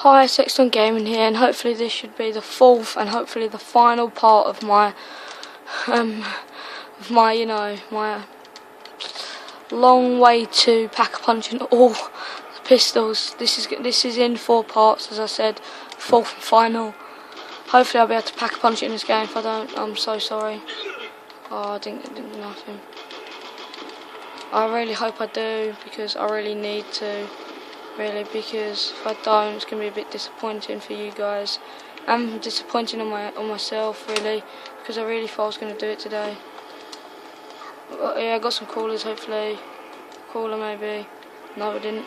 Hi, Sexton Gaming here, and hopefully this should be the fourth and hopefully the final part of my, my long way to pack-a-punching all the pistols. This is in 4 parts, as I said, fourth and final. Hopefully I'll be able to pack-a-punch it in this game. If I don't, I'm so sorry. Oh, I didn't do nothing. I really hope I do, because I really need to. Really, because if I don't, it's going to be a bit disappointing for you guys. I'm disappointing on myself, really, because I really thought I was going to do it today. Yeah, I got some callers, hopefully. Caller, maybe. No, I didn't.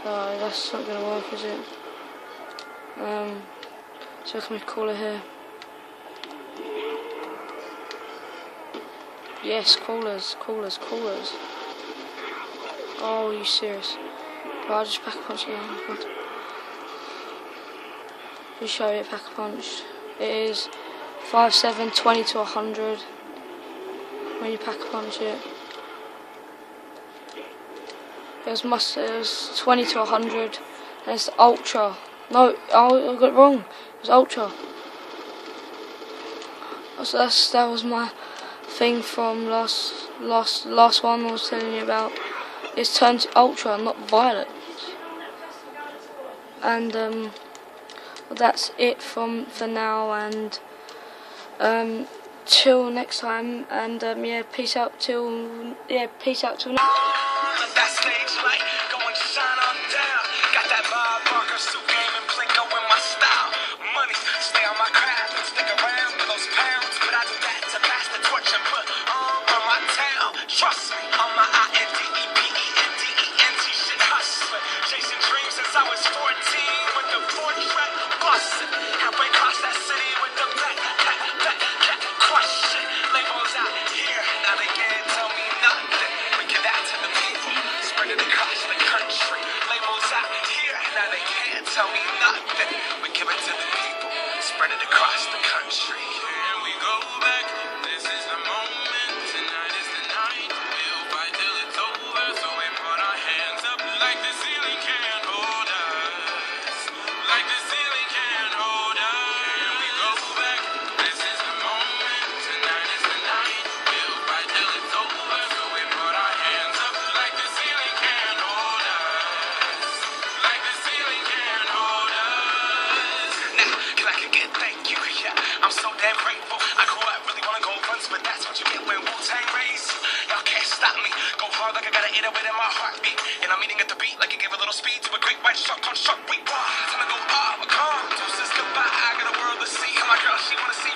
So, that's not going to work, is it? So, can we call her here? Yes, callers. Oh, are you serious? Right, I'll just pack-a-punch again. Just show you a pack-a-punch. It is 5-7, 20 to 100 when you pack-a-punch it. It was 20 to 100, and it's the Ultra. No, I got it wrong. It was Ultra. So that was my thing from last one I was telling you about. It's turned to Ultra, not Violet. And that's it for now, and till next time, and yeah, peace out till next. That stage light, going to shine on down. Got that Bob Barker suit game and Plinko in my style. Money, stay on my craft and stick around for those pounds. But I do that to pass the torch and put on my town. Trust me, on my INDEPENDENT shit hustling. Chasing dreams since I was 14 with the 4-track bustin'. Halfway across that city with the back crushing. Labels out here, now they can't tell me nothing. We give that to the people, spread it across the country. Labels out here, now they can't tell me nothing. We give it to the people, spread it across the country. Here we go back, this is the moment. Tonight is the night, we'll fight till it's over. So we put our hands up like the ceiling can't hold us. Like the ceiling can't hold us. Here we go back, this is the moment. Tonight is the night, we'll fight till it's over. So we put our hands up like the ceiling can't hold us. Like the ceiling can't hold us. Now, can I get thank you? Yeah, I'm so damn grateful. I grew up really wanna go runs, but that's what you get when Wu-Tang raised you. Y'all can't stop me. Go hard like I got an 808 in my heartbeat. And I'm eating at the beat like it gave a little speed to a great white shark on Shark Week. Time to go up, come, deuces goodbye. I got a world to see. My girl, she wanna see